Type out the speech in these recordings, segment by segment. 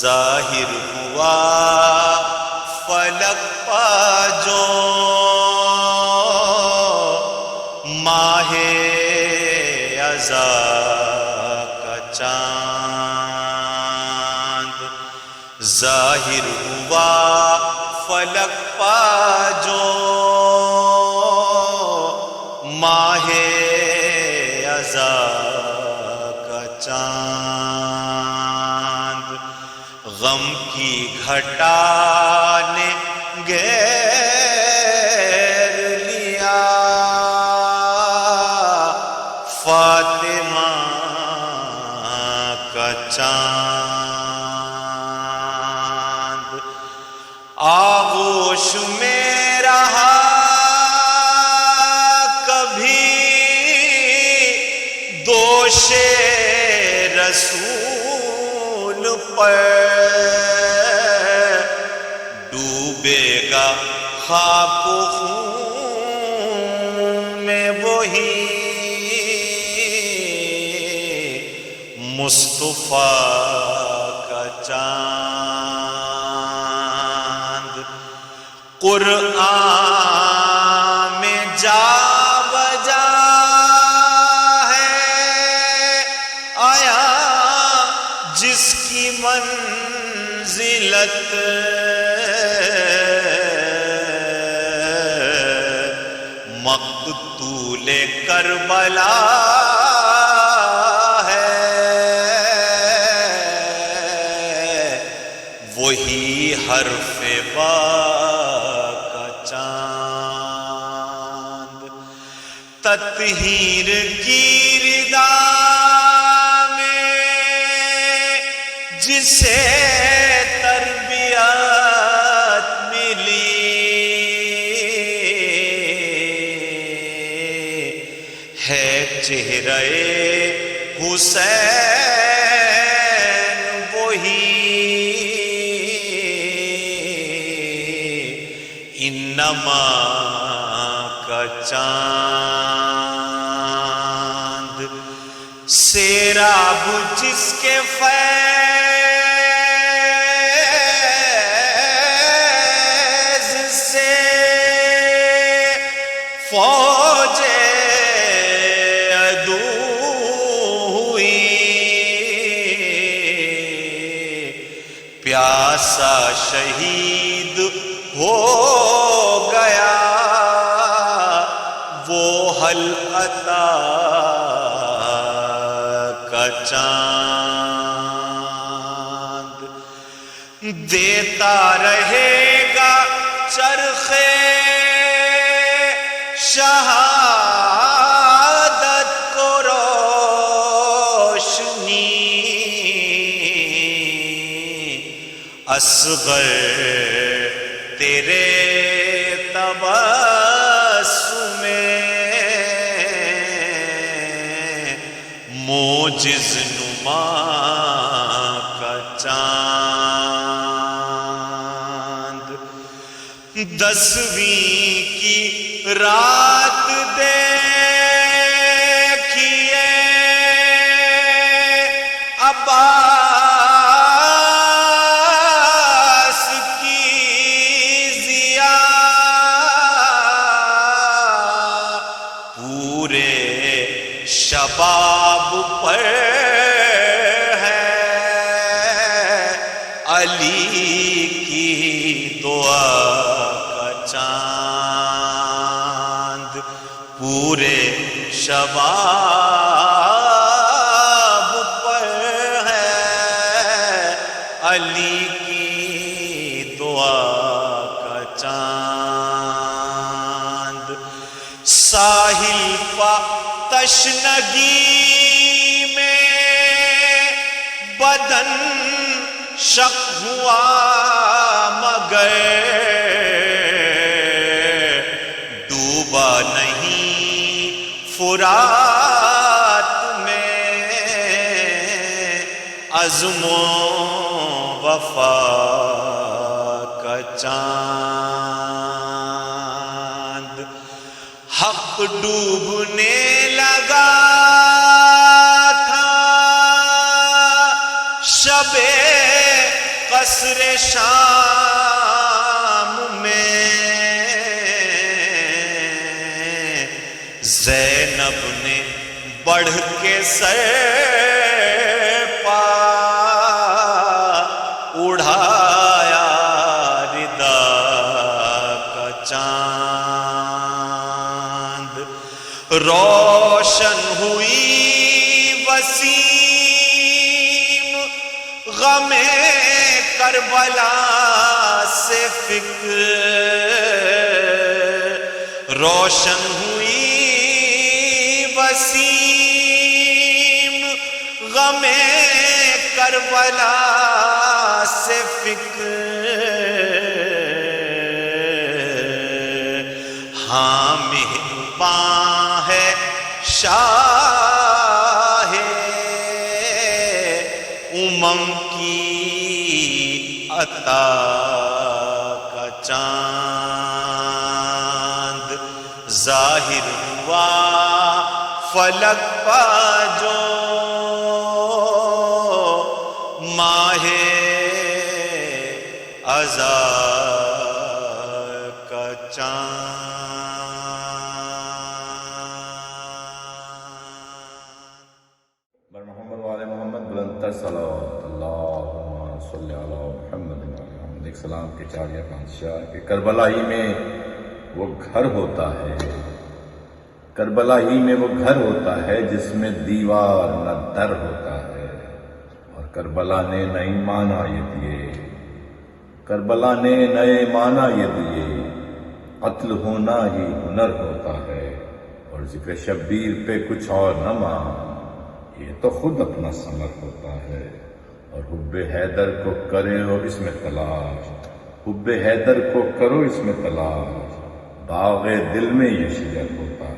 ظاہر ہوا فلک پا جو ماہ ازاں کا چاند، ظاہر ہوا فلک پا جو ماہ ازاں کا چاند، غم کی گھٹا نے گھیر لیا فاطمہ کا چاند، آغوش میں رہا کبھی دوش رسول پر، ڈوبے گا خاک و خون میں وہی مصطفیٰ کا چاند، قرآن میں جا بجا ہے آیا جس کی منزلت مقتول کربلا ہے، وہی حرف با کا چاند، تطہیر کی ردا میں جسے تربیت ملی ہے، چہرہ حسین وہی انما کا چاند، سیراب جس کے فیض سے فوج عدو ہوئی، پیاسا شہید ہو گیا وہ حل عطا کا چاند، دیتا رہے گا چرخے شہادت کو روشنی، اصغر تیرے تبسم میں موجز نما کا چاند، 10ویں کی رات دیکھیے عباس کی ضیا، پورے شباب پر ہے علی کی دعا کا چاند، پورے شباب پر ہے علی کی دعا کا چاند، ساحل پا تشنگی میں بدن شق ہوا مگر ڈوبا نہیں فرات میں عزم و وفا کا چاند، حق ڈوبنے لگا قصر شام میں زینب نے بڑھ کے سر پا اڑھایا ردا کا چاند، روشن ہوئی وسیم غم کربلا سے فکر، روشن ہوئی وسیم غم کربلا سے فکر، ہاں مہرباں ہے شاہ امم کی عطا کا چاند، ظاہر ہوا فلک پا جو ماہ عذاب کا چاند۔ بر محمد وآل محمد بلندتر صلوات، اللہم صلی علی محمد وآل محمد۔ ایک سلام کے چار یا پانچ شعر کہ کربلا ہی میں وہ گھر ہوتا ہے، کربلا ہی میں وہ گھر ہوتا ہے جس میں دیوار نہ در ہوتا ہے، اور کربلا نے نئی معنی یہ دیے، کربلا نے نئے معنی یہ دیے، قتل ہونا ہی ہنر ہوتا ہے، اور ذکر شبیر پہ کچھ اور نہ مان، یہ تو خود اپنا ثمر ہوتا ہے، اور حب حیدر کو کرے ہو اس میں تلاش، حب حیدر کو کرو اس میں تلاش، باغ دل میں یہ شجر ہوتا ہے،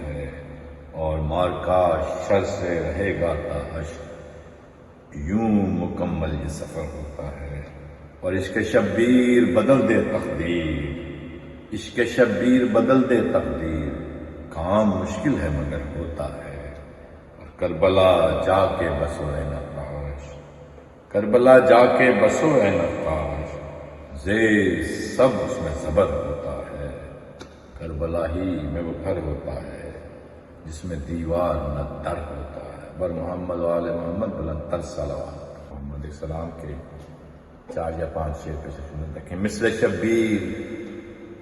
اور مارکا شر سے رہے گا تا حشر، یوں مکمل یہ سفر ہوتا ہے، اور عشق شبیر بدل دے تقدیر، عشق شبیر بدل دے تقدیر، کام مشکل ہے مگر ہوتا ہے، اور کربلا جا کے بسو اے نقاش، کربلا جا کے بسو اے نقاش، زیر سب اس میں زبر ہوتا ہے، کربلا ہی میں وہ گھر ہوتا ہے جس میں دیوار نہ در ہوتا ہے۔ بر محمد وآل محمد بلندتر صلوات۔ محمد السلام کے چار یا پانچ شعر پہ سنت رکھیں۔ مثل شبیر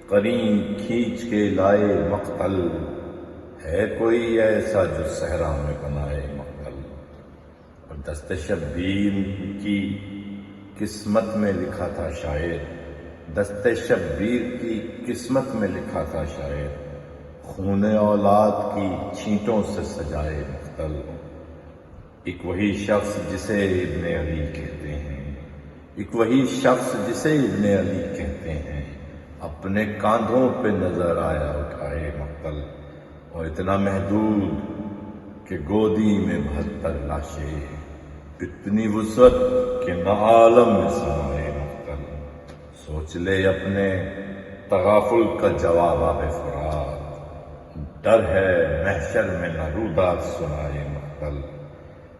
قرین کھینچ کے لائے مقتل، ہے کوئی ایسا جو صحرا میں بنائے مقتل، اور دست شبیر کی قسمت میں لکھا تھا شاید، دست شبیر کی قسمت میں لکھا تھا شاید، خون اولاد کی چھینٹوں سے سجائے مقتل، ایک وہی شخص جسے ابن علی کہتے ہیں، ایک وہی شخص جسے ابن علی کہتے ہیں، اپنے کاندھوں پہ نظر آیا اٹھائے مقتل، اور اتنا محدود کہ گودی میں 72 لاشیں، اتنی وسعت کہ نہ عالم میں سمائے مقتل، سوچ لے اپنے تغافل کا جواب آب فرات، ڈر ہے محشر میں نہ رودات سنائے مقتل،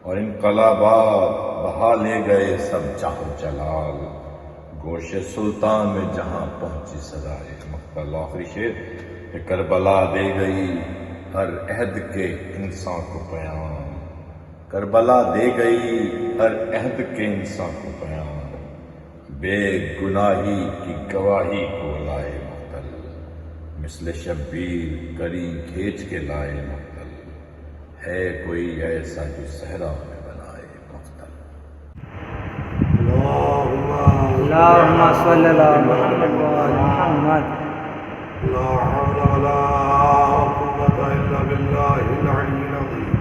اور انقلابات بہا لے گئے سب چاہ جلال، گوش سلطان میں جہاں پہنچی سزائے مقتل۔ آخری شعر کہ کربلا دے گئی ہر عہد کے انسان کو پیام، کربلا دے گئی ہر عہد کے انسان کو پیام، بے گناہی کی گواہی کو لائے مقتل، مثل شبیر کری کھینچ کے لائے مقتل، ہے کوئی ایسا جو صحرا میں بنائے مقتل۔ اللهم صل على محمد وعلى محمد۔ لا حول ولا قوة إلا بالله العلي العظيم۔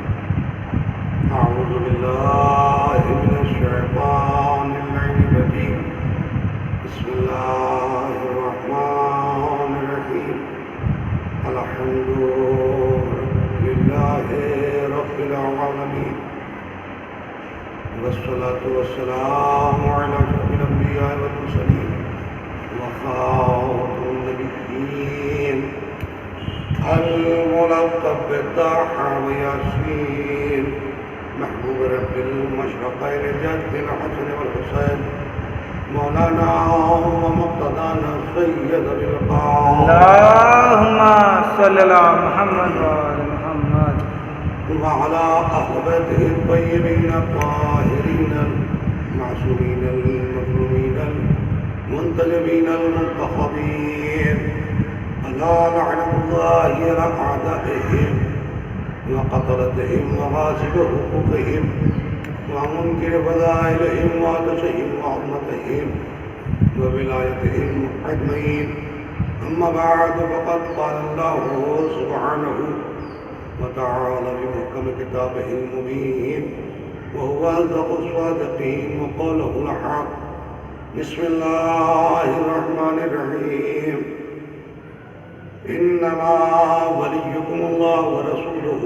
أعوذ بالله من الشيطان اللعين الرجيم، بسم الله الرحمن الرحيم، الحمد لله رب العالمين، والصلاة والسلام على أشرف الأنبياء والمرسلين وخاتم النبيين الملقب بالطه وياسين، محبوب رب المشرقين جد الحسن والحسين مولانا ومقتدانا السيد بالقاء اللهم صل على محمد وعلى محمد وعلى أهل بيته الطيبين الطاهرين المعصومين المظلومين المنتجبين المنتخبين ألا لعنة الله على أعدائهم وقتلتهم وغاصب حقوقهم ومنكر فضائلهم وعطشهم وعظمتهم وولايتهم أجمعين. أما بعد فقد قال الله سبحانه وتعالى في محكم كتابه المبين وهو أصدق الصادقين وقوله الحق. بسم الله الرحمن الرحيم. إنما وليكم الله ورسوله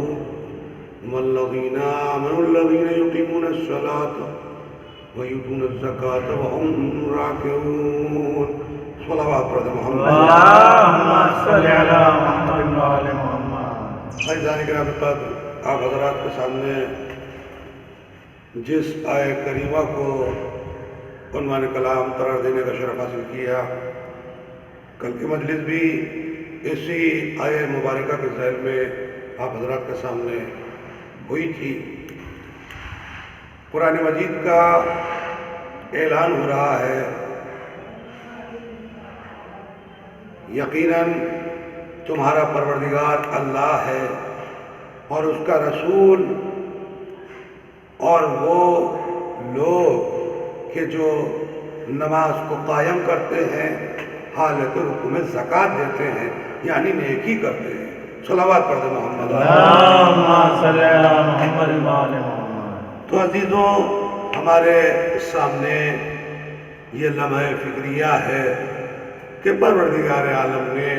والذين آمنوا الذين يقيمون الصلاة ويؤتون الزكاة وهم راكعون. صلوات محمد. اللهم صل على محمد وعلى محمد. عزیزان کرام، آپ حضرات کے سامنے جس آئے کریمہ کو عنوان کلام قرار دینے کا شرف حاصل کیا، کل کی مجلس بھی اسی آئے مبارکہ کے ذیل میں آپ حضرات کے سامنے ہوئی تھی. قرآن مجید کا اعلان ہو رہا ہے، یقیناً تمہارا پروردگار اللہ ہے اور اس کا رسول اور وہ لوگ کہ جو نماز کو قائم کرتے ہیں، حالت رکوع میں زکوٰۃ دیتے ہیں، یعنی نیکی کرتے ہیں. صلوات پڑھ دیں محمد. اللهم صل على محمد وعلى محمد. تو عزیزوں، ہمارے سامنے یہ لمحہ فکریہ ہے کہ پروردگار عالم نے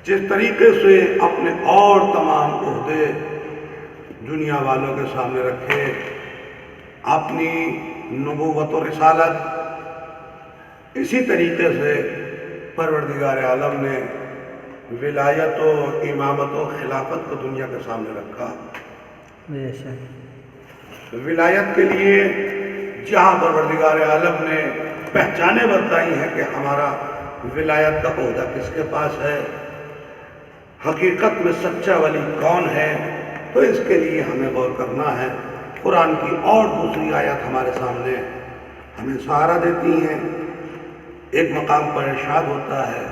جس طریقے سے اپنے اور تمام عہدے دنیا والوں کے سامنے رکھے، اپنی نبوت و رسالت، اسی طریقے سے پروردگار عالم نے ولایت و امامت و خلافت کو دنیا کے سامنے رکھا. بے شک. ولایت کے لیے جہاں پروردگار عالم نے پہچانیں بتائی ہیں کہ ہمارا ولایت کا عہدہ کس کے پاس ہے، حقیقت میں سچا ولی کون ہے، تو اس کے لیے ہمیں غور کرنا ہے. قرآن کی اور دوسری آیات ہمارے سامنے ہمیں سہارا دیتی ہیں. ایک مقام پر ارشاد ہوتا ہے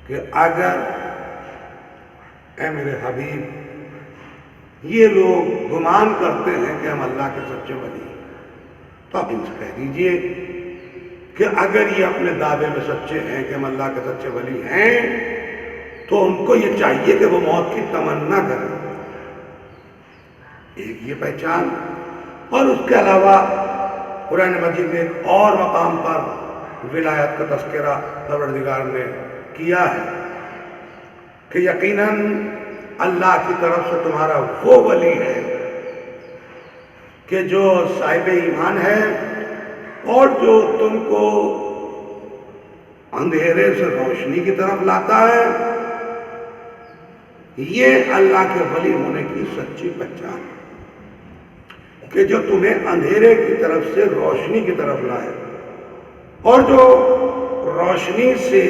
کہ اگر اے میرے حبیب یہ لوگ گمان کرتے ہیں کہ ہم اللہ کے سچے ولی ہیں، تو آپ ان سے کہہ دیجئے کہ اگر یہ اپنے دعوے میں سچے ہیں کہ ہم اللہ کے سچے ولی ہیں، تو ان کو یہ چاہیے کہ وہ موت کی تمنا کریں. ایک یہ پہچان. اور اس کے علاوہ قرآن مجید نے ایک اور مقام پر ولایت کا تذکرہ پروردگار نے کیا ہے کہ یقیناً اللہ کی طرف سے تمہارا وہ ولی ہے کہ جو صاحب ایمان ہے اور جو تم کو اندھیرے سے روشنی کی طرف لاتا ہے. یہ اللہ کے ولی ہونے کی سچی پہچان کہ جو تمہیں اندھیرے کی طرف سے روشنی کی طرف لائے، اور جو روشنی سے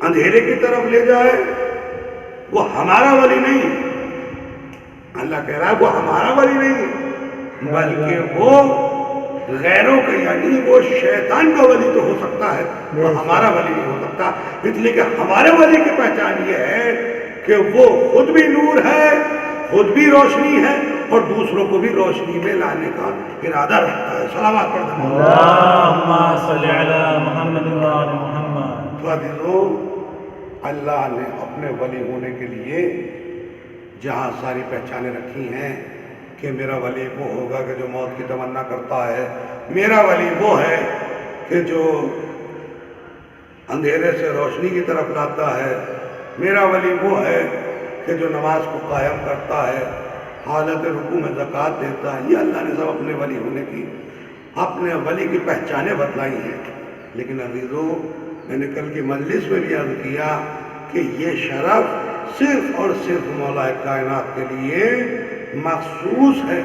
اندھیرے کی طرف لے جائے وہ ہمارا ولی نہیں. اللہ کہہ رہا ہے وہ ہمارا ولی نہیں، بلکہ وہ غیروں کا، یعنی وہ شیطان کا ولی تو ہو سکتا ہے، وہ ہمارا ولی نہیں ہو سکتا. اس لیے کہ ہمارے ولی کی پہچان یہ ہے کہ وہ خود بھی نور ہے، خود بھی روشنی ہے، اور دوسروں کو بھی روشنی میں لانے کا ارادہ رکھتا ہے. صلوات پڑھ دیں. اللهم صل على محمد وعلى محمد. تو عزیزوں، اللہ نے اپنے ولی ہونے کے لیے جہاں ساری پہچانیں رکھی ہیں کہ میرا ولی وہ ہوگا کہ جو موت کی تمنا کرتا ہے، میرا ولی وہ ہے کہ جو اندھیرے سے روشنی کی طرف لاتا ہے، میرا ولی وہ ہے کہ جو نماز کو قائم کرتا ہے، حالت رکوع میں زکوٰۃ دیتا ہے. یہ اللہ نے سب اپنے ولی ہونے کی، اپنے ولی کی پہچانیں بتلائی ہیں. لیکن عزیزوں، میں نے کل کی مجلس میں بھی عرض کیا کہ یہ شرف صرف اور صرف مولا کائنات کے لیے مخصوص ہے.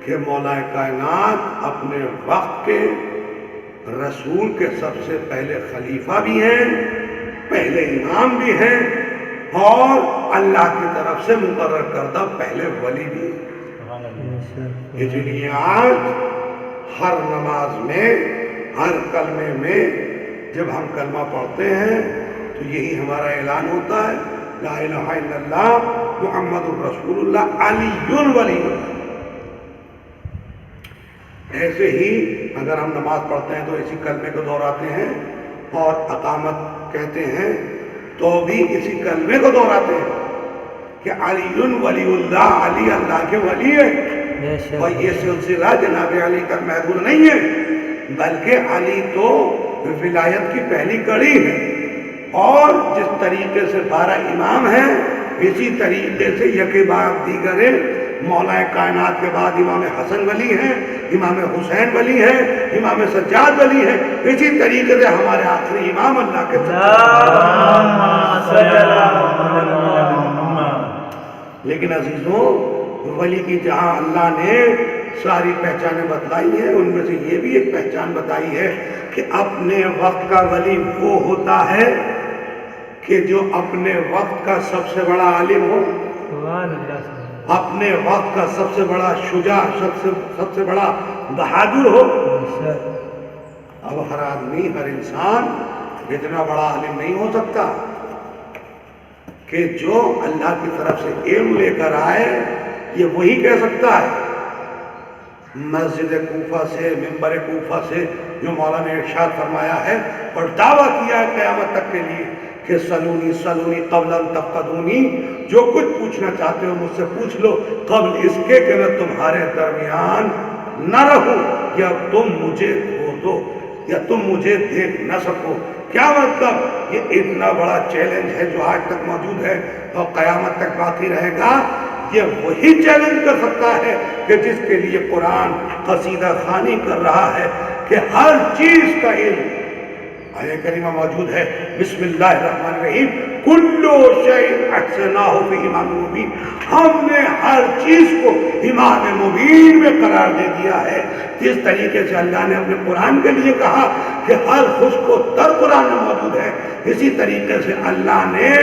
کہ مولا کائنات اپنے وقت کے رسول کے سب سے پہلے خلیفہ بھی ہیں، پہلے امام بھی ہیں، اور اللہ کی طرف سے مقرر کردہ پہلے ولی بھی ہیں۔ اس لیے آج ہر نماز میں، ہر کلمے میں جب ہم کلمہ پڑھتے ہیں تو یہی ہمارا اعلان ہوتا ہے، لا الہ الا اللہ محمد الرسول اللہ علی ولی اللہ۔ ایسے ہی اگر ہم نماز پڑھتے ہیں تو اسی کلمے کو دہراتے ہیں، اور اقامت کہتے ہیں تو بھی اسی کلمے کو دہراتے ہیں کہ علی ولی اللہ، علی اللہ کے ولی ہے۔ اور یہ سلسلہ جناب علی کا محدود نہیں ہے، بلکہ علی تو ولایت کی پہلی کڑی ہے، اور جس طریقے سے 12 امام ہیں اسی طریقے سے یکے بعد دیگر مولا کائنات کے بعد امام حسن ولی ہیں، امام حسین ولی ہیں، امام سجاد ولی ہیں، اسی طریقے سے ہمارے آخری امام اللہ کے لیکن عزیزوں، ولی کی جہاں اللہ نے ساری پہچانیں بتلائی ہیں، ان میں سے یہ بھی ایک پہچان بتائی ہے کہ اپنے وقت کا ولی وہ ہوتا ہے کہ جو اپنے وقت کا سب سے بڑا عالم ہو، اپنے وقت کا سب سے بڑا شجاع، سب سے بڑا بہادر ہو۔ اب ہر آدمی، ہر انسان اتنا بڑا عالم نہیں ہو سکتا کہ جو اللہ کی طرف سے علم لے کر آئے، یہ وہی کہہ سکتا ہے۔ مسجد کوفہ سے، منبر کوفہ سے جو مولا نے ارشاد فرمایا ہے اور دعویٰ کیا ہے قیامت تک کے لیے کہ سلونی سلونی قبل ان تفقدونی، جو کچھ پوچھنا چاہتے ہو مجھ سے پوچھ لو قبل اس کے کہ میں تمہارے درمیان نہ رہوں، یا تم مجھے کھو دو، یا تم مجھے دیکھ نہ سکو۔ کیا مطلب؟ یہ اتنا بڑا چیلنج ہے جو آج تک موجود ہے اور قیامت تک باقی رہے گا۔ یہ وہی چیلنج کر سکتا ہے کہ جس کے لیے قرآن قصیدہ خوانی کر رہا ہے کہ ہر چیز کا علم۔ آیہ کریمہ موجود ہے، بسم اللہ الرحمن الرحیم، کلو شیء احصیناہ فی امام مبین، ہم نے ہر چیز کو امام مبین میں قرار دے دیا ہے۔ جس طریقے سے اللہ نے اپنے قرآن کے لیے کہا کہ ہر خشک و تر قرآن میں موجود ہے، اسی طریقے سے اللہ نے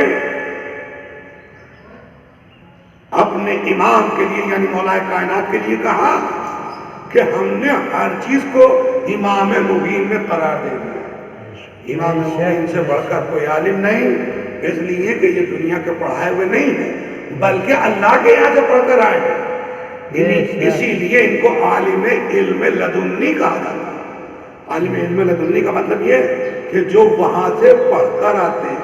اپنے امام کے لیے یعنی مولا کائنات کے لیے کہا کہ ہم نے ہر چیز کو امام مبین میں قرار دے دیا۔ امام مبین سے بڑھ کر کوئی عالم نہیں، اس لیے کہ یہ دنیا کے پڑھائے ہوئے نہیں ہیں، بلکہ اللہ کے یہاں سے پڑھ کر آئے ہیں۔ اسی لیے ان کو عالم علم لدنی کہا جاتا ہے۔ عالم علم لدنی کا مطلب یہ ہے کہ جو وہاں سے پڑھ کر آتے ہیں۔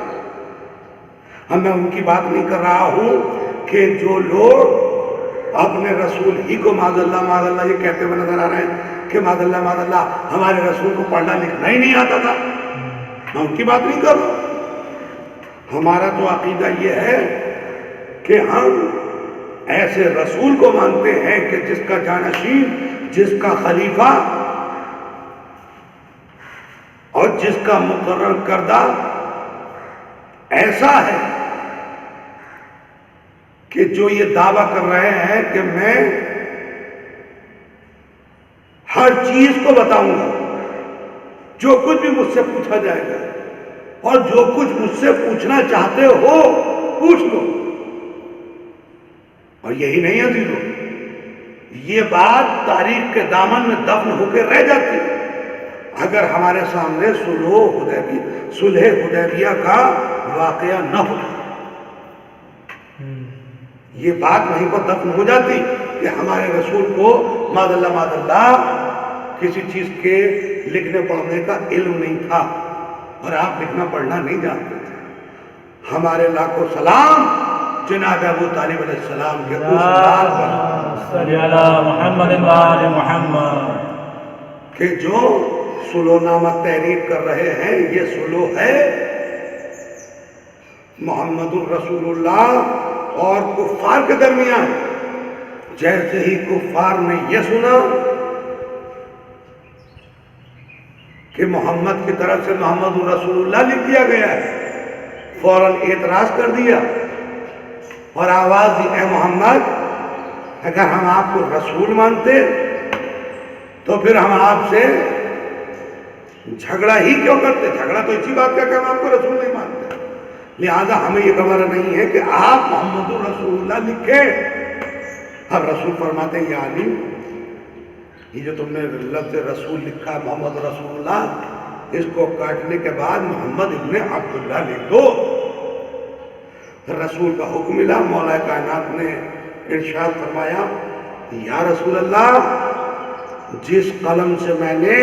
اب میں ان کی بات نہیں کر رہا ہوں کہ جو لوگ اپنے رسول ہی کو معاذ اللہ یہ کہتے ہوئے نظر آ رہے ہیں کہ معاذ اللہ ہمارے رسول کو پڑھنا لکھنا ہی نہیں آتا تھا، میں ان کی بات نہیں کر رہا۔ ہمارا تو عقیدہ یہ ہے کہ ہم ایسے رسول کو مانتے ہیں کہ جس کا جانشین، جس کا خلیفہ اور جس کا مقرر کردہ ایسا ہے کہ جو یہ دعویٰ کر رہے ہیں کہ میں ہر چیز کو بتاؤں گا، جو کچھ بھی مجھ سے پوچھا جائے گا، اور جو کچھ مجھ سے پوچھنا چاہتے ہو پوچھ لو۔ اور یہی نہیں عزیزو، یہ بات تاریخ کے دامن میں دفن ہو کے رہ جاتی اگر ہمارے سامنے صلح حدیبیہ کا واقعہ نہ ہوتا۔ یہ بات وہیں پر دفن ہو جاتی کہ ہمارے رسول کو معاذ اللہ کسی چیز کے لکھنے پڑھنے کا علم نہیں تھا، اور آپ لکھنا پڑھنا نہیں جانتے تھے۔ ہمارے لاکھوں سلام جناب ابو طالب علیہ السلام کے اس لال پر صلی اللہ محمد وآل محمد، کہ جو سلو نامہ تحریر کر رہے ہیں، یہ سلو ہے محمد الرسول اللہ اور کفار کے درمیان۔ جیسے ہی کفار نے یہ سنا کہ محمد کی طرف سے محمد الرسول اللہ لکھ دیا گیا ہے، فوراً اعتراض کر دیا اور آواز دی، اے محمد اگر ہم آپ کو رسول مانتے تو پھر ہم آپ سے جھگڑا ہی کیوں کرتے؟ جھگڑا تو اسی بات کا کہ ہم آپ کو رسول نہیں مانتے. لہذا ہمیں یہ خبر نہیں ہے کہ آپ محمد رسول اللہ لکھے. اب رسول فرماتے ہیں یا علی، یہ جو تم نے لفظ رسول لکھا ہے محمد رسول اللہ، اس کو کاٹنے کے بعد محمد ابن عبداللہ لکھ دو. رسول کا حکم ملا. مولا کائنات نے ارشاد فرمایا یا رسول اللہ، جس قلم سے میں نے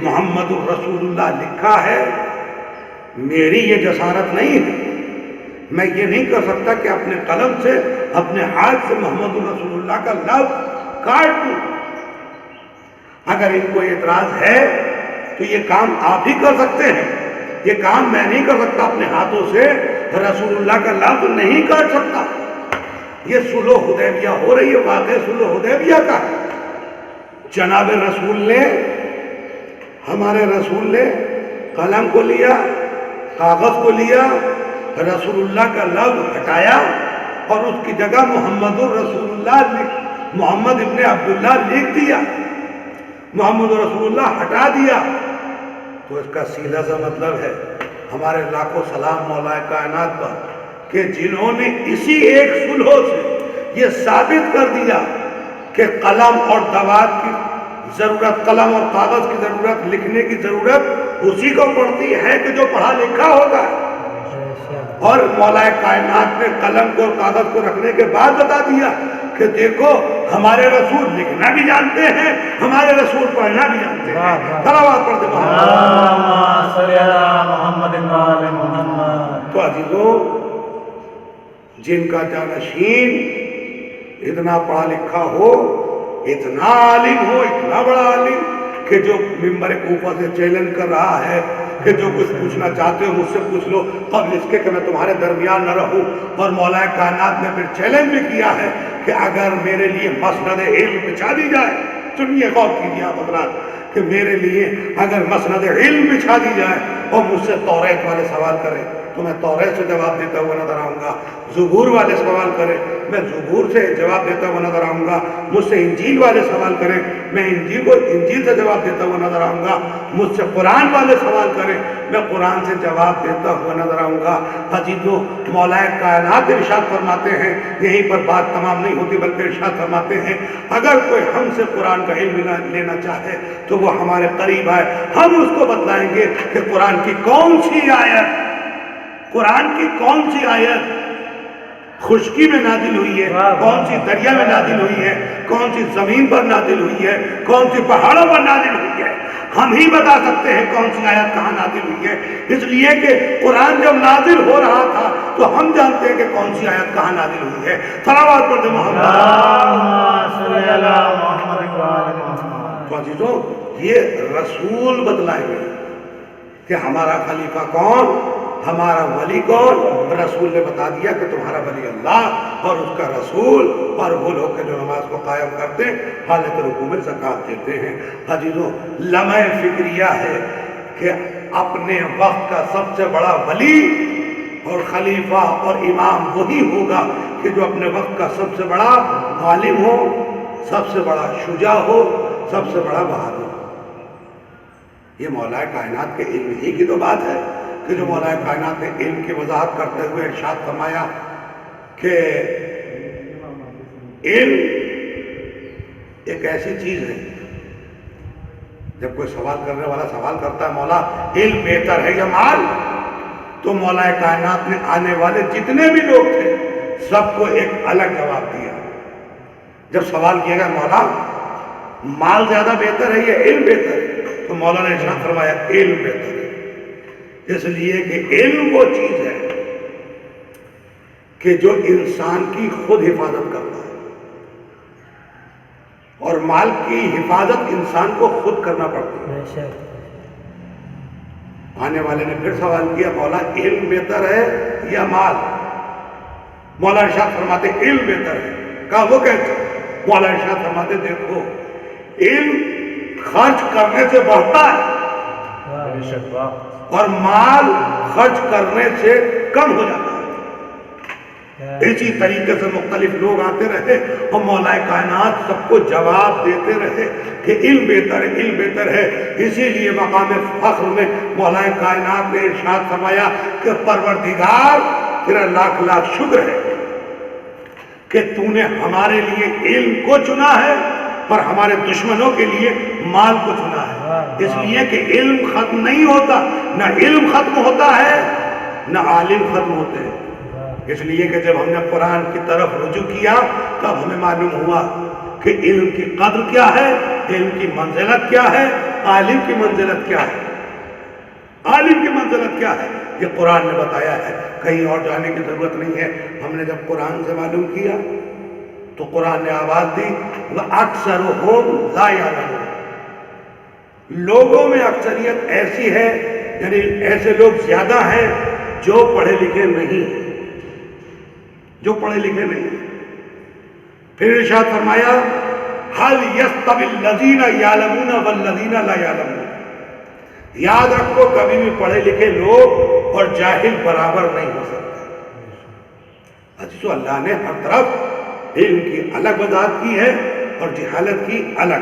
محمد الرسول اللہ لکھا ہے میری یہ جسارت نہیں ہے، میں یہ نہیں کر سکتا کہ اپنے قلم سے اپنے ہاتھ سے محمد الرسول اللہ کا لفظ کاٹ دوں. اگر ان کو اعتراض ہے تو یہ کام آپ ہی کر سکتے ہیں، یہ کام میں نہیں کر سکتا. اپنے ہاتھوں سے رسول اللہ کا لفظ نہیں کاٹ سکتا. یہ صلح حدیبیہ ہو رہی ہے، واقع صلح حدیبیہ کا ہے. جناب رسول نے، ہمارے رسول نے قلم کو لیا، کاغذ کو لیا، رسول اللہ کا لفظ ہٹایا اور اس کی جگہ محمد الرسول اللہ محمد ابن عبداللہ لکھ دیا. محمد رسول اللہ ہٹا دیا. تو اس کا سیدھا سا مطلب ہے ہمارے لاکھوں سلام مولا کائنات پر کہ جنہوں نے اسی ایک صلح سے یہ ثابت کر دیا کہ قلم اور دوات کی ضرورت، قلم اور کاغذ کی ضرورت، لکھنے کی ضرورت اسی کو پڑتی ہے کہ جو پڑھا لکھا ہوتا ہے. اور مولا کائنات نے قلم کو اور کاغذ کو رکھنے کے بعد بتا دیا کہ دیکھو ہمارے رسول لکھنا بھی جانتے ہیں، ہمارے رسول پڑھنا بھی جانتے ہیں. صلوات پڑھتے اللہم صلی علی محمد و آل محمد. تو عزیزوں، جن کا جانشین اتنا پڑھا لکھا ہو، اتنا عالم ہو، اتنا بڑا عالم کہ جو ممبر کوفہ سے چیلنج کر رہا ہے کہ جو کچھ پوچھنا چاہتے ہو مجھ سے پوچھ لو قبل اس کے کہ میں تمہارے درمیان نہ رہوں. اور مولا کائنات نے پھر چیلنج بھی کیا ہے کہ اگر میرے لیے مسند علم بچھا دی جائے، سنیے غور کیجیے آپ حضرات، کہ میرے لیے اگر مسند علم بچھا دی جائے اور مجھ سے توریت والے سوال کریں تو میں توریت سے جواب دیتا ہوا نظر آؤں گا. زبور والے سوال کریں میں زبور سے جواب دیتا ہوا نظر آؤں گا. مجھ سے انجیل والے سوال کریں میں انجیل سے جواب دیتا ہوا نظر آؤں گا. مجھ سے قرآن والے سوال کریں میں قرآن سے جواب دیتا ہوا نظر آؤں گا. عزیزوں، مولا کائنات ارشاد فرماتے ہیں، یہیں پر بات تمام نہیں ہوتی بلکہ ارشاد فرماتے ہیں اگر کوئی ہم سے قرآن کا علم لینا چاہے تو وہ ہمارے قریب آئے، ہم اس کو بتلائیں گے کہ قرآن کی کون سی آیت، قرآن کی کون سی آیت خشکی میں نازل ہوئی ہے، کون سی دریا میں نازل ہوئی ہے، کون سی زمین پر نازل ہوئی ہے، کون سی پہاڑوں پر نازل ہوئی ہے. ہم ہی بتا سکتے ہیں کون سی آیت کہاں نازل ہوئی ہے، اس لیے کہ قرآن جب نازل ہو رہا تھا تو ہم جانتے ہیں کہ کون سی آیت کہاں نازل ہوئی ہے. صلوات پڑھتے محمد. اللہم صلی علی محمد و آل محمد. تو عزیزوں، یہ رسول بتلائیں گے کہ ہمارا خلیفہ کون، ہمارا ولی کون. رسول نے بتا دیا کہ تمہارا ولی اللہ اور اس کا رسول اور وہ لوگ کہ جو نماز کو قائم کرتے ہیں، حالت رکوع میں زکوٰۃ دیتے ہیں. عزیزوں، لمحہ فکریہ ہے کہ اپنے وقت کا سب سے بڑا ولی اور خلیفہ اور امام وہی ہوگا کہ جو اپنے وقت کا سب سے بڑا عالم ہو، سب سے بڑا شجاع ہو، سب سے بڑا بہادر ہو. یہ مولا کائنات کے علم ہی کی تو بات ہے کہ جو مولا کائنات نے علم کی وضاحت کرتے ہوئے ارشاد فرمایا کہ علم ایک ایسی چیز ہے، جب کوئی سوال کرنے والا سوال کرتا ہے مولا علم بہتر ہے یا مال، تو مولا کائنات نے آنے والے جتنے بھی لوگ تھے سب کو ایک الگ جواب دیا. جب سوال کیا گیا مولا مال زیادہ بہتر ہے یا علم بہتر ہے، تو مولا نے ارشاد فرمایا علم بہتر ہے، اس لیے کہ علم وہ چیز ہے کہ جو انسان کی خود حفاظت کرتا ہے، اور مال کی حفاظت انسان کو خود کرنا پڑتی ہے. آنے والے نے پھر سوال کیا مولا علم بہتر ہے یا مال؟ مولا ارشاد فرماتے علم بہتر ہے. کہا وہ کیسے؟ مولا ارشاد فرماتے دیکھو علم خرچ کرنے سے بڑھتا ہے اور مال خرچ کرنے سے کم ہو جاتا ہے. اسی طریقے سے مختلف لوگ آتے رہے اور مولا کائنات سب کو جواب دیتے رہے کہ علم بہتر ہے، علم بہتر ہے۔ اسی لیے مقام فخر میں مولا کائنات نے ارشاد فرمایا کہ پروردگار تیرا لاکھ لاکھ شکر ہے کہ تو نے ہمارے لیے علم کو چنا ہے اور ہمارے دشمنوں کے لیے مال کو چنا ہے۔ اس لیے کہ علم ختم نہیں ہوتا، نہ علم ختم ہوتا ہے نہ عالم ختم ہوتے ہیں۔ اس لیے کہ جب ہم نے قرآن کی طرف رجوع کیا تب ہمیں معلوم ہوا کہ علم کی قدر کیا ہے، علم کی منزلت کیا ہے، عالم کی منزلت کیا ہے، عالم کی منزلت کیا ہے، یہ قرآن نے بتایا ہے، کہیں اور جانے کی ضرورت نہیں ہے۔ ہم نے جب قرآن سے معلوم کیا تو قرآن نے آواز دی وَأَكْثَرُهُمْ لَا يَعْلَمُونَ، لوگوں میں اکثریت ایسی ہے، یعنی ایسے لوگ زیادہ ہیں جو پڑھے لکھے نہیں ہیں، جو پڑھے لکھے نہیں ہیں۔ پھر ارشاد فرمایا هَلْ يَسْتَوِي الَّذِينَ يَعْلَمُونَ وَالَّذِينَ لَا يَعْلَمُونَ، یاد رکھو کبھی بھی پڑھے لکھے لوگ اور جاہل برابر نہیں ہو سکتے۔ عزیزو، اللہ نے ہر طرف علم کی الگ وضاحت کی ہے اور جہالت کی الگ۔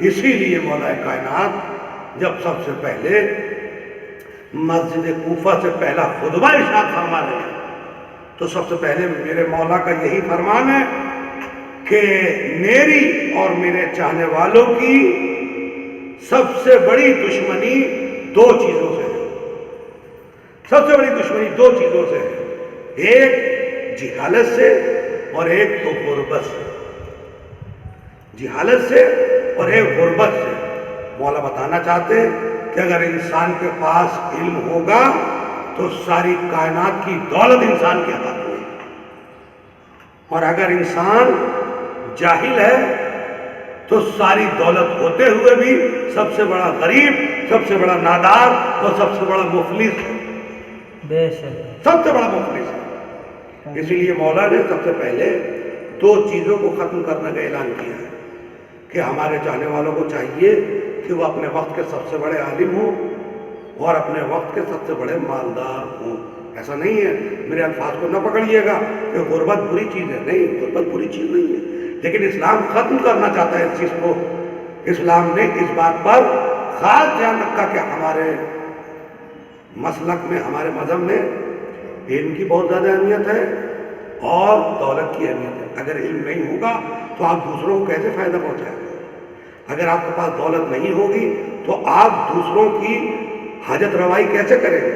اسی لیے مولا کائنات جب سب سے پہلے مسجد کوفہ سے پہلا خطبہ ارشاد فرما رہے ہیں تو سب سے پہلے میرے مولا کا یہی فرمان ہے کہ میری اور میرے چاہنے والوں کی سب سے بڑی دشمنی دو چیزوں سے ہے، سب سے بڑی دشمنی دو چیزوں سے ہے، ایک جہالت سے اور ایک تو غربت سے، جہالت سے اور ایک غربت سے۔ مولا بتانا چاہتے ہیں کہ اگر انسان کے پاس علم ہوگا تو ساری کائنات کی دولت انسان کے ہاتھ میں، اور اگر انسان جاہل ہے تو ساری دولت ہوتے ہوئے بھی سب سے بڑا غریب، سب سے بڑا نادار اور سب سے بڑا مفلس ہے، بے شک سب سے بڑا مفلس ہے۔ اسی لیے مولا نے سب سے پہلے دو چیزوں کو ختم کرنے کا اعلان کیا ہے کہ ہمارے چاہنے والوں کو چاہیے کہ وہ اپنے وقت کے سب سے بڑے عالم ہوں اور اپنے وقت کے سب سے بڑے مالدار ہوں۔ ایسا نہیں ہے، میرے الفاظ کو نہ پکڑیے گا کہ غربت بری چیز ہے، نہیں، غربت بری چیز نہیں ہے، لیکن اسلام ختم کرنا چاہتا ہے اس چیز کو۔ اسلام نے اس بات پر خاص دھیان رکھا کہ ہمارے مسلک میں، ہمارے مذہب میں علم کی بہت زیادہ اہمیت ہے اور دولت کی اہمیت ہے۔ اگر علم نہیں ہوگا تو آپ دوسروں کو کیسے فائدہ پہنچائیں گے؟ اگر آپ کے پاس دولت نہیں ہوگی تو آپ دوسروں کی حاجت روائی کیسے کریں گے؟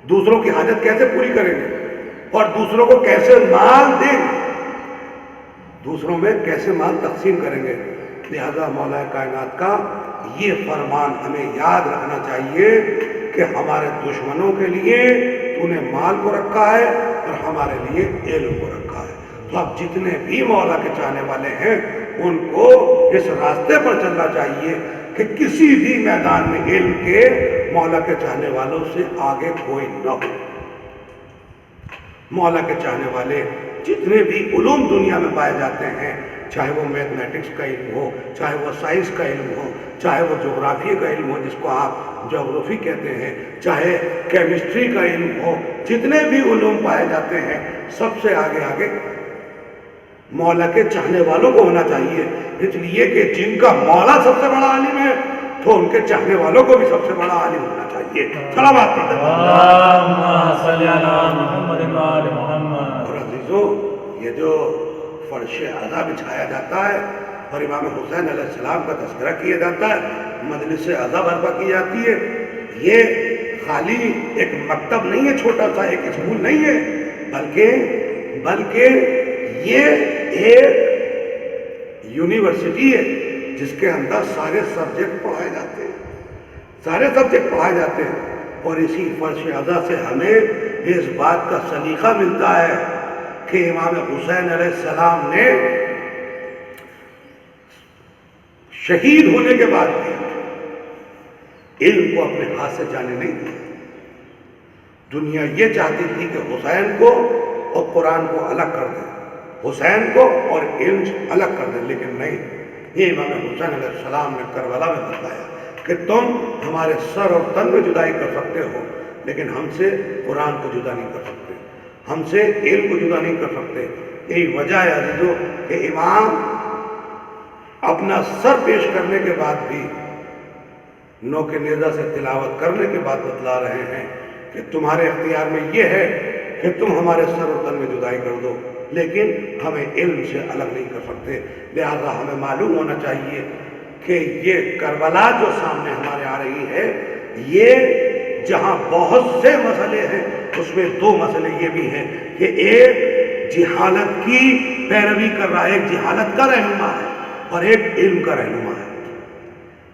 دوسروں کی حاجت کیسے پوری کریں گے اور دوسروں کو کیسے مال دیں گے، دوسروں میں کیسے مال تقسیم کریں گے؟ لہذا مولا کائنات کا یہ فرمان ہمیں یاد رکھنا چاہیے کہ ہمارے دشمنوں کے لیے تو نے مال کو رکھا ہے اور ہمارے لیے علم کو رکھا ہے۔ تو اب جتنے بھی مولا کے چاہنے والے ہیں ان کو اس راستے پر چلنا چاہیے کہ کسی بھی میدان میں علم کے مولا کے چاہنے والوں سے آگے کوئی نہ ہو۔ مولا کے چاہنے والے جتنے بھی علوم دنیا میں پائے جاتے ہیں، چاہے وہ میتھمیٹکس کا علم ہو، چاہے وہ سائنس کا علم ہو، چاہے وہ جغرافی کا علم ہو جس کو آپ جغرافی کہتے ہیں، چاہے کیمسٹری کا علم ہو، جتنے بھی علوم پائے جاتے ہیں سب سے آگے آگے مولا کے چاہنے والوں کو ہونا چاہیے۔ اس لیے کہ جن کا مولا سب سے بڑا عالم ہے تو ان کے چاہنے والوں کو بھی سب سے بڑا عالم ہونا چاہیے۔ صلوات پڑھتے ہیں۔ اللہم صلی علی محمد و آل محمد۔ اور عزیزو، یہ جو فرش عزا بچھایا جاتا ہے اور امام حسین علیہ السلام کا تذکرہ کیا جاتا ہے، مجلس عزا برپا کی جاتی ہے، یہ خالی ایک مکتب نہیں ہے، چھوٹا سا ایک اسکول نہیں ہے، بلکہ یہ ایک یونیورسٹی ہے جس کے اندر سارے سبجیکٹ پڑھائے جاتے ہیں، سارے سبجیکٹ پڑھائے جاتے ہیں۔ اور اسی فرش عزا سے ہمیں اس بات کا سلیقہ ملتا ہے کہ امام حسین علیہ السلام نے شہید ہونے کے بعد بھی علم کو اپنے ہاتھ سے جانے نہیں دیا۔ دنیا یہ چاہتی تھی کہ حسین کو اور قرآن کو الگ کر دیں، حسین کو اور علم الگ کر دیں، لیکن نہیں، یہ امام حسین علیہ السلام نے کربلا میں بتایا کہ تم ہمارے سر اور تن میں جدائی کر سکتے ہو لیکن ہم سے قرآن کو جدا نہیں کر سکتے، ہم سے علم کو جدا نہیں کر سکتے۔ یہی وجہ ہے عزیزو کہ امام اپنا سر پیش کرنے کے بعد بھی نوک نیزہ سے تلاوت کرنے کے بعد بتلا رہے ہیں کہ تمہارے اختیار میں یہ ہے کہ تم ہمارے سر و تن میں جدائی کر دو، لیکن ہمیں علم سے الگ نہیں کر سکتے۔ لہذا ہمیں معلوم ہونا چاہیے کہ یہ کربلا جو سامنے ہمارے آ رہی ہے، یہ جہاں بہت سے مسئلے ہیں اس میں دو مسئلے یہ بھی ہیں کہ ایک جہالت کی پیروی کر رہا ہے، ایک جہالت کا رہنما ہے اور ایک علم کا رہنما ہے۔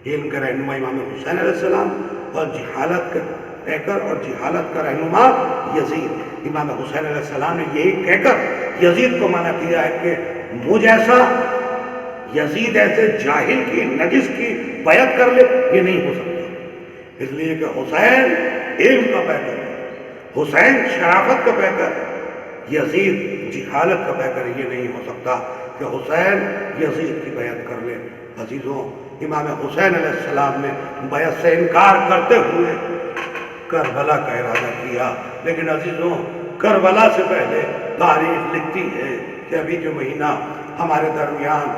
علم کا رہنما امام حسین علیہ السلام اور جہالت کا پیکر اور جہالت کا رہنما یزید۔ امام حسین علیہ السلام نے یہی کہہ کر یزید کو منع کیا ہے کہ مجھ ایسا یزید ایسے جاہل کی نجس کی بیعت کر لے، یہ نہیں ہو سکتا، اس لیے کہ حسین علم کا پیکر ہے، حسین شرافت کا پیکر ہے، یزید جہالت کا پیکر ہے۔ یہ نہیں ہو سکتا کہ حسین یزید کی بیعت کر لے۔ عزیزوں، امام حسین علیہ السلام نے بیعت سے انکار کرتے ہوئے کربلا کا ارادہ کیا، لیکن عزیزوں کربلا سے پہلے تاریخ لکھتی ہے کہ ابھی جو مہینہ ہمارے درمیان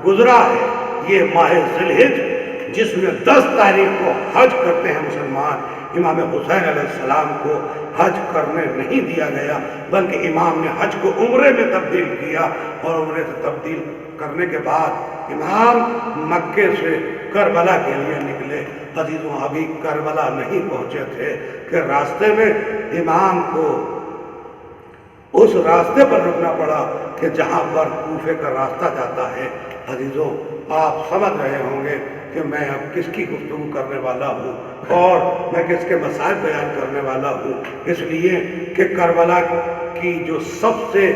گزرا ہے، یہ ماہ ذی الحجہ، جس میں 10 تاریخ کو حج کرتے ہیں مسلمان، امام حسین علیہ السلام کو حج کرنے نہیں دیا گیا، بلکہ امام نے حج کو عمرے میں تبدیل کیا، اور عمرے سے تبدیل کرنے کے بعد امام مکے سے کربلا کے لیے نکلے۔ عزیزوں، ابھی کربلا نہیں پہنچے تھے کہ راستے میں امام کو اس راستے پر رکنا پڑا کہ جہاں پر کوفے کا راستہ جاتا ہے۔ عزیزوں، آپ سمجھ رہے ہوں گے کہ میں اب کس کی گفتگو کرنے والا ہوں اور میں کس کے مسائل بیان کرنے والا ہوں، اس لیے کہ کربلا کی جو سب سے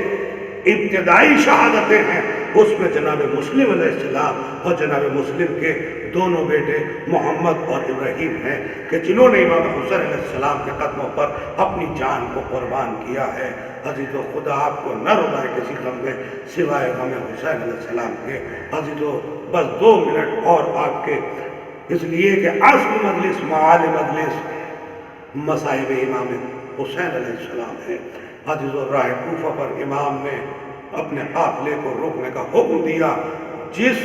ابتدائی شہادتیں ہیں اس میں جناب مسلم علیہ السلام اور جناب مسلم کے دونوں بیٹے محمد اور ابراہیم ہیں کہ جنہوں نے امام حسین علیہ السلام کے قدموں پر اپنی جان کو قربان کیا ہے۔ عزیزو، خدا آپ کو نہ رلائے کسی غم میں سوائے غم حسین علیہ السلام کے۔ عزیزو، بس 2 منٹ اور آپ کے، اس لیے کہ اصل مجلس معال مجلس مصائب امام حسین علیہ السلام ہے۔ عزیزو، راہ کوفہ پر امام نے اپنے قافلے کو روکنے کا حکم دیا۔ جس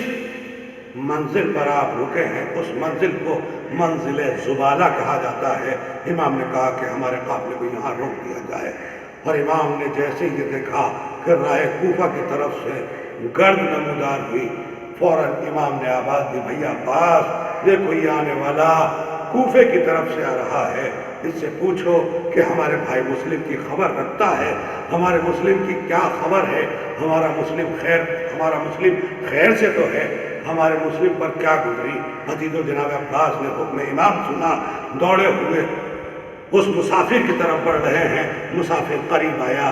منزل پر آپ رکے ہیں اس منزل کو منزل زبالہ کہا جاتا ہے۔ امام نے کہا کہ ہمارے قافلے کو یہاں روک دیا جائے، اور امام نے جیسے ہی دیکھا کہ راہ کوفہ کی طرف سے گرد نمودار ہوئی، فوراً امام نے آواز دی، بھیا عباس، دیکھو یہ آنے والا کوفے کی طرف سے آ رہا ہے، اس سے پوچھو کہ ہمارے بھائی مسلم کی خبر رکھتا ہے، ہمارے مسلم کی کیا خبر ہے، ہمارا مسلم خیر سے تو ہے، ہمارے مسلم پر کیا گزری۔ عزیزو، جناب عباس نے حکم امام سنا، دوڑے ہوئے اس مسافر کی طرف بڑھ رہے ہیں۔ مسافر قریب آیا،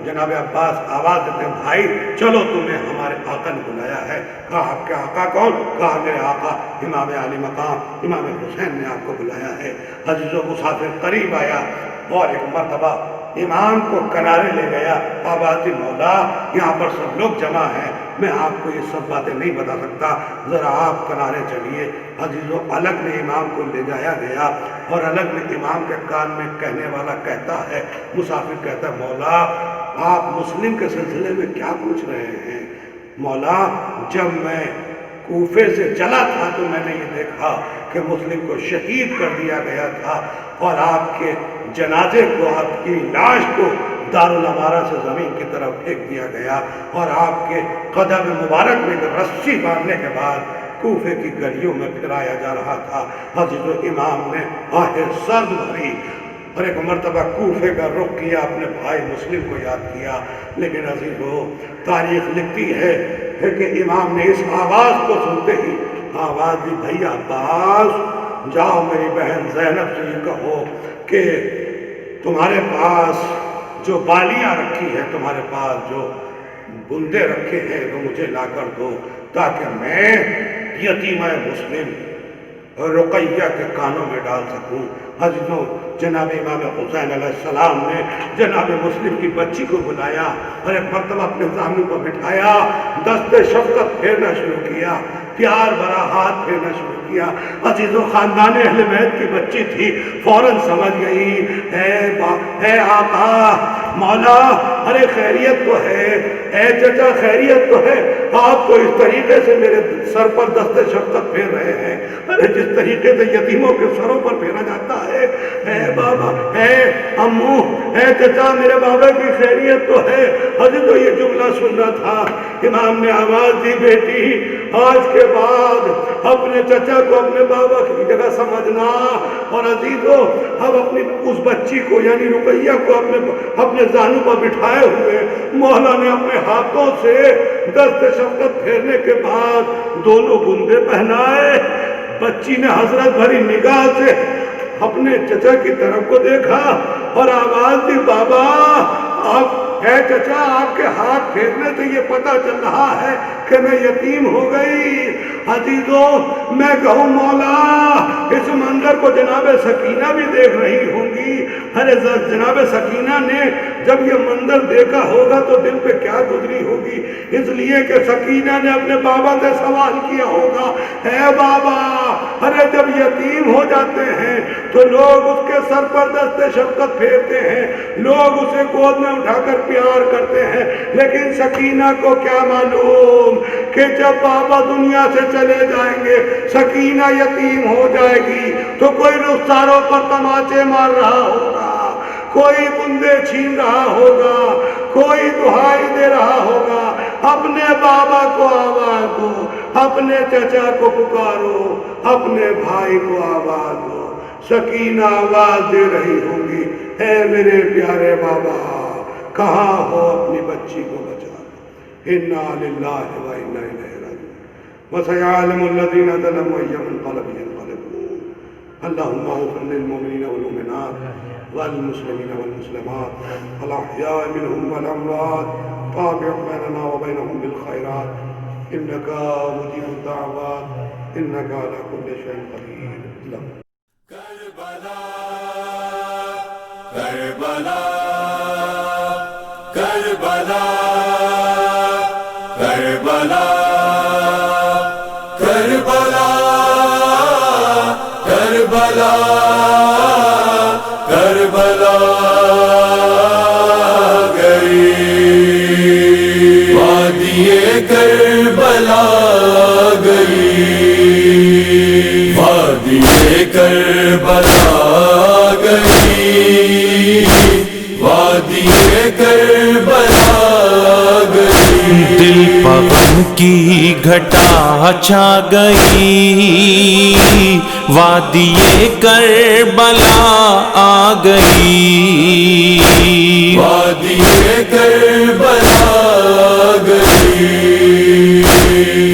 جناب عباس آواز دیتے ہیں، بھائی چلو، تمہیں ہمارے آقا نے بلایا ہے۔ کہا، آپ کے آقا کون؟ کہا، میرے آقا امام علی مقام امام حسین نے آپ کو بلایا ہے۔ عزیزو، مسافر قریب آیا اور ایک مرتبہ امام کو کنارے لے گیا، آواز دی، مولا یہاں پر سب لوگ جمع ہیں، میں آپ کو یہ سب باتیں نہیں بتا سکتا، ذرا آپ کنارے چلیے۔ عزیزو، الگ میں امام کو لے جایا گیا اور الگ میں امام کے کان میں کہنے والا کہتا ہے، مسافر کہتا ہے، مولا آپ مسلم کے سلسلے میں کیا پوچھ رہے ہیں؟ مولا، جب میں کوفے سے چلا تھا تو میں نے یہ دیکھا کہ مسلم کو شہید کر دیا گیا تھا، اور آپ کے جنازے کو، آپ کی لاش کو دارالامارہ سے زمین کی طرف پھینک دیا گیا، اور آپ کے قدم مبارک میں رسی باندھنے کے بعد کوفے کی گلیوں میں پھرایا جا رہا تھا۔ حضرت امام نے آہ سرد بھری اور ایک مرتبہ کوفے کا رخ کیا، اپنے بھائی مسلم کو یاد کیا۔ لیکن عزیزو، تاریخ لکھتی ہے کہ امام نے اس آواز کو سنتے ہی آواز دی، بھیا عباس، جاؤ میری بہن زینب سے یہ کہو کہ تمہارے پاس جو بالیاں رکھی ہے، تمہارے پاس جو بندے رکھے ہیں، وہ مجھے لا کر دو، تاکہ میں یتیمہ مسلم رقیہ کے کانوں میں ڈال سکوں۔ عزیزوں، جناب امام حسین علیہ السلام نے جناب مسلم کی بچی کو بلایا اور ایک مرتبہ اپنے سامنے کو بٹھایا، دست شفقت پھیرنا شروع کیا، پیار بھرا ہاتھ پھیرنا شروع کیا. عزیز و خاندان اہل بیت کی بچی تھی, فوراً سمجھ گئی اے آقا مولا, ارے خیریت تو ہے, اے چچا خیریت تو ہے, آپ تو اس طریقے سے میرے سر پر دست شفقت پھیر رہے ہیں, ارے جس طریقے سے یتیموں کے سروں پر پھیرا جاتا ہے. اے بابا, اے امو, اے چچا, میرے بابا کی خیریت تو ہے. حضرت تو یہ جملہ سننا تھا. امام نے آواز دی, بیٹی آج کے بعد اپنے چچا کو اپنے بابا کی جگہ سمجھنا. اور عزیزو, اب اپنی اس بچی کو یعنی رقیہ کو اپنے زانو پر بٹھائے ہوئے مولا نے اپنے ہاتھوں سے دست شفقت پھیرنے کے بعد دونوں گندے پہنائے. بچی نے حسرت بھری نگاہ سے اپنے چچا کی طرف کو دیکھا اور آواز دی, بابا آپ, اے چچا, آپ کے ہاتھ پھیرنے سے یہ پتہ چل رہا ہے کہ میں یتیم ہو گئی. عزیزو, میں کہوں مولا اس منظر کو جناب سکینہ بھی دیکھ رہی ہوں گی. ارے جناب سکینہ نے جب یہ منظر دیکھا ہوگا تو دل پہ کیا گزری ہوگی, اس لیے کہ سکینہ نے اپنے بابا سے سوال کیا ہوگا, اے بابا, ارے جب یتیم ہو جاتے ہیں تو لوگ اس کے سر پر دست شفقت پھیرتے ہیں, لوگ اسے گود میں اٹھا کر پیار کرتے ہیں, لیکن سکینہ کو کیا معلوم کہ جب بابا دنیا سے چلے جائیں گے, سکینہ یتیم ہو جائے گی تو کوئی رخساروں پر تماچے مار رہا ہوگا, کوئی بندے چھین رہا ہوگا, کوئی دہائی دے رہا ہوگا. اپنے بابا کو آواز دو, اپنے چچا کو پکارو, اپنے بھائی کو آواز دو. سکینہ آواز دے رہی ہوں گی, اے میرے پیارے بابا, کہاں ہو, اپنی بچی کو بچا دو. انا للہ و انا الیہ راجعون. وسيعلم الذين ظلموا أي منقلب ينقلبون. اللهم اغفر للمؤمنين والمؤمنات والمسلمين والمسلمات الأحياء منهم والأموات, تابع بيننا وبينهم بالخيرات, إنك مجيب الدعوات, إنك على كل شيء قدير. کربلا کربلا کربلا کربلا کربلا کربلا کربلا گئی, وادی کربلا گئی, وادی کربلا گئی, وادی کربلا گئی. دل پغم کی گھٹا چھا گئی, وادی کربلا آ گئی, وادی کربلا گئی,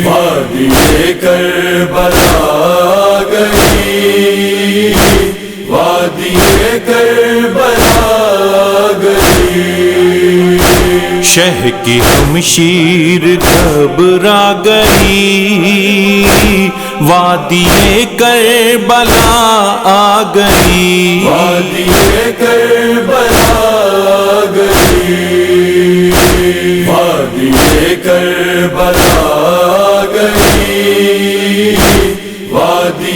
وادی کربلا گئی, وادی کربلا گئی. شہ کی شمشیر گھبرا گئی, وادی کربلا آ گئی, وادی کربلا گئی, وادی کربلا گئی, وادی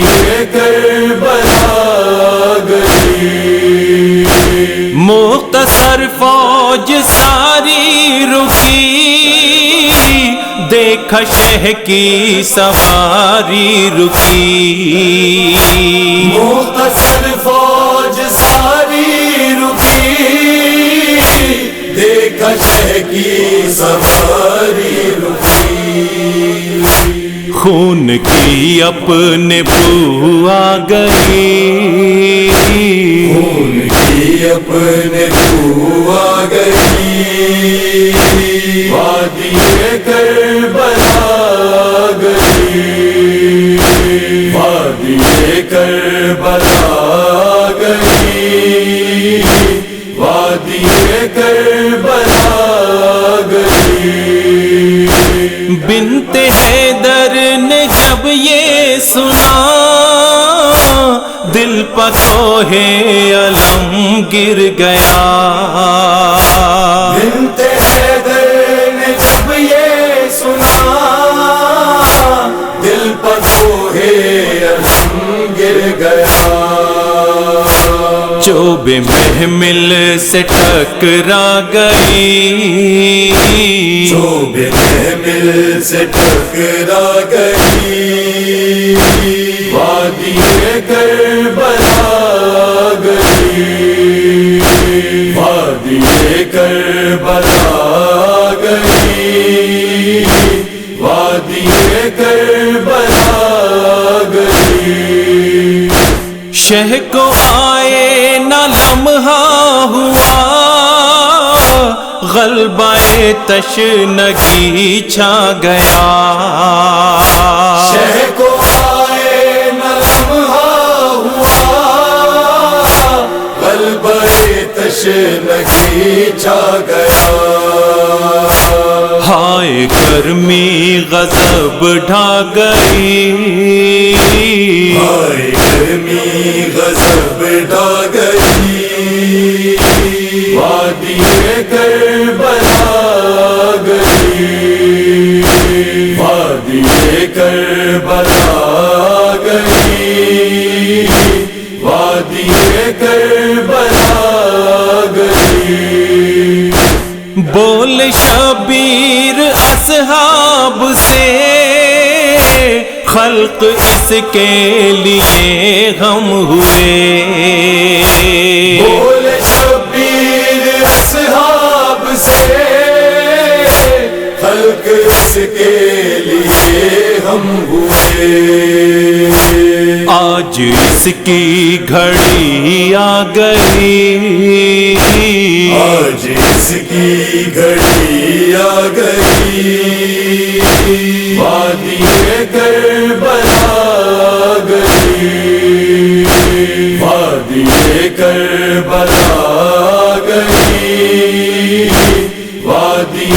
کربلا گئی. مختصر فوج ساری رکی, دیکھا شہ کی سواری رکی, مختصر فوج ساری رکی, دیکھا شہ کی سواری رکی. خون کی اپنے بو آ گئی, خون کی اپنے بو آ گئی, وادی کربلا گئی, وادی کربلا گئی, وادی کربلا گئی. بنت حیدر نے جب یہ سنا, دل پتو ہے علم گر گیا, بنت حیدر نے جب یہ سنا, دل پر کوہ شعبے محمل سے ٹکرا گئی، شعبے محمل سے ٹکرا گئی، وادی کربلا گئی، وادی کربلا گئی، وادی کربلا گئی۔ شہ کو آئے نہ لمحہ ہوا، غلبہ تشنگی چھا گیا، شہ کو آئے نہ لمحہ ہوا، غلبہ تشنگی چھا گیا، ہائے گرمی غضب ڈھا گئی، ہائے گرمی غضب ڈھا گئی، وادی کربلا گئی، وادی کربلا گئی، وادی کربلا گئی۔ بول شبیر اصحاب سے، خلق اس کے لیے غم ہوئے، بول شبیر اصحاب سے، خلق اس کے لیے ہم ہوئے، آج اس کی گھڑی آ گئی، آج اس کی گھڑی آ گئی، وادی کربلا گئی، وادی کربلا گئی، وادی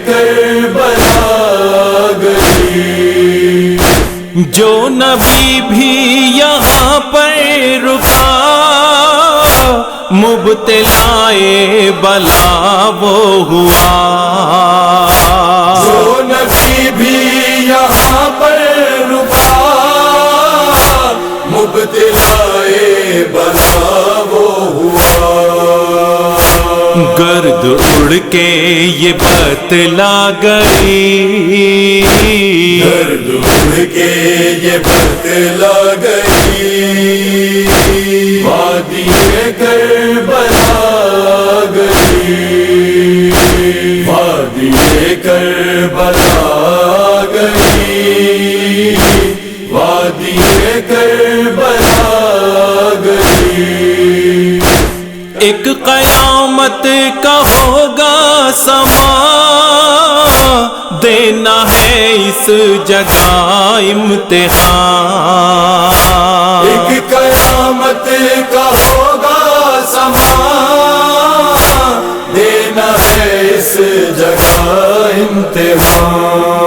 کربلا گئی۔ جو نبی بھی یہاں پر رکا، مبتلا بلا وہ ہوا، جو نبی بھی یہاں پر رکا، مبتلا بلا وہ ہوا، گرد اڑ کے یہ بتلا گئی، گرد اڑ کے یہ بتلا گئی، وادی کربلا گئی، وادی کربلا گئی، وادی کربلا گئی۔ ایک قیامت کا ہوگا سما، دینا ہے اس جگہ امتحان، ایک قیامت کا ہوگا سما، دینا ہے اس جگہ امتحان،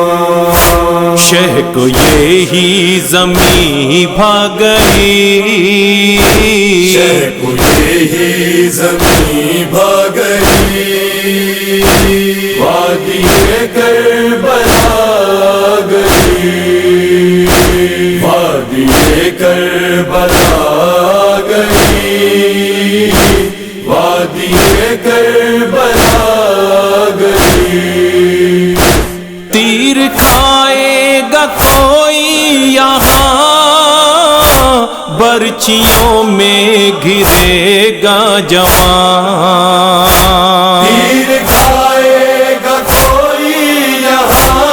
شہ کو یہی زمین بھا گئی، شہ کو یہی زمین بھا گئی، وادی کربلا گئی، وادی کربلا گئی، وادی کربلا گئی۔ تیر کھائے گا کوئی یہاں، برچھیوں میں گرے گا جوان، تیر کھائے گا کوئی یہاں،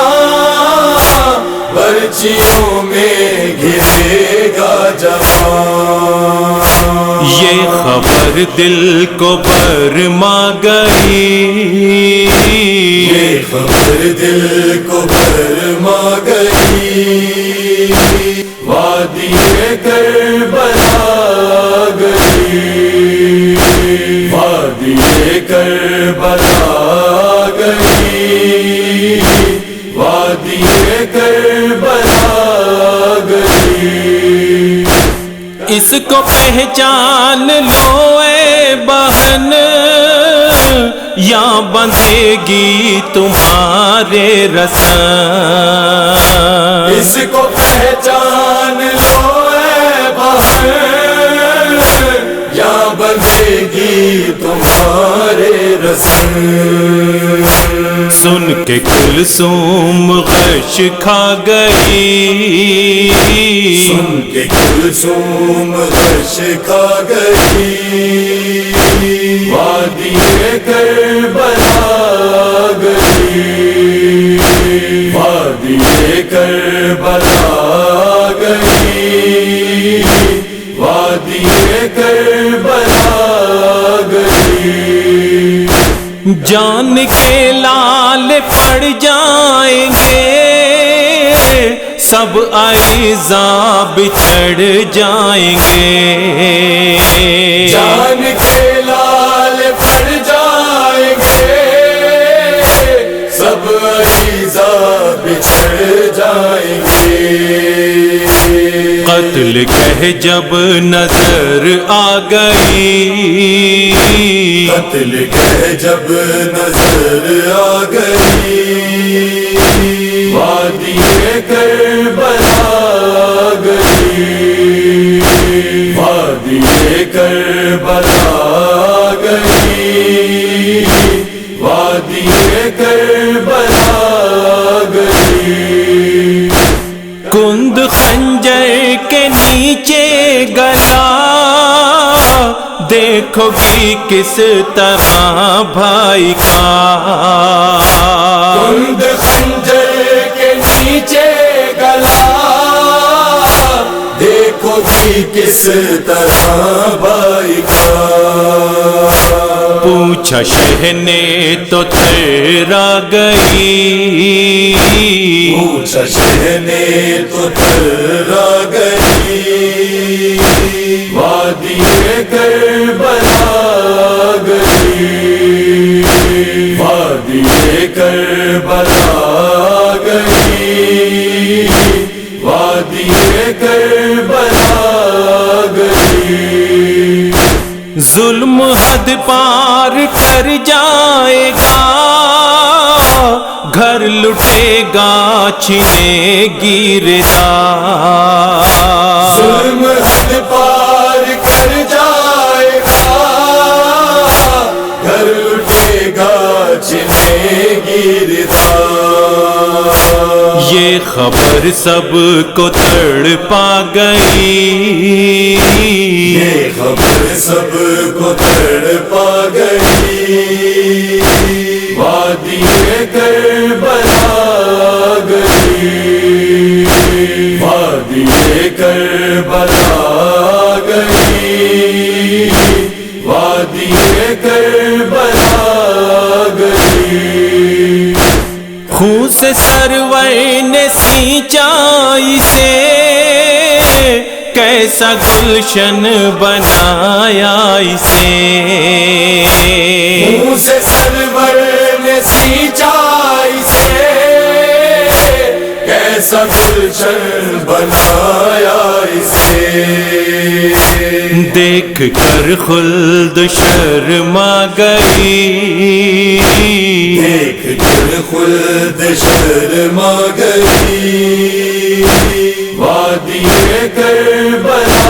برچھیوں میں گرے گا جوان، یہ خبر دل کو برما گئی، یہ خبر دل کو برما گئی، وادی کربلا گئی، وادی کربلا گئی، وادی کربلا گئی۔ اس کو پہچان لو اے بہن، یا بندھے گی تمہارے رسن، اس کو پہچان لو اے بہن، یا بندھے تمہارے رسم، سن کے کلثوم غش کھا گئی، سن کے کلثوم غش کھا گئی، وادی کربلا گئی، وادی کربلا گئی، وادی کربلا گئی، جان کے لال پڑ جائیں گے، سب اعزاء بچھڑ جائیں گے، جان کے لال پڑ جائیں گے، سب اعزاء بچھڑ جائیں گے، قتل کہہ جب نظر آ گئی، قتل کہہ جب نظر آ گئی، وادی کربلا گئی، وادی کربلا گئی، وادی کربلا گئی، کند خنجر کے نیچے گلا، دیکھو گی کس طرح بھائی کا، کند خنجر کے نیچے گلا، دیکھو گی کس طرح بھائی کا، پوچھا شہ نے تو تھرا گئی، پوچھا شہ نے تو تھرا گئی، وادی کربلا گئی، وادی کربلا گئی، وادی کربلا گئی، ظلم حد پار کر جائے گا، گھر لٹے گا چھنے گی رضا، ظلم حد پار کر جائے گا، گھر لٹے گا چھنے گی رضا، یہ خبر سب کو تڑپا گئی، یہ خبر سب کو تڑپا گئی، وادی کربلا گئی، وادی کربلا گئی، وادی کربلا گئی، خون سے سرور نے سینچا اسے، کیسا گلشن بنایا اسے، منہ سے سرور نے سینچا اسے، کیسا گلشن بنایا اسے، دیکھ کر خلد شرما گئی، دیکھ کر خلد شرما گئی، وادی کربلا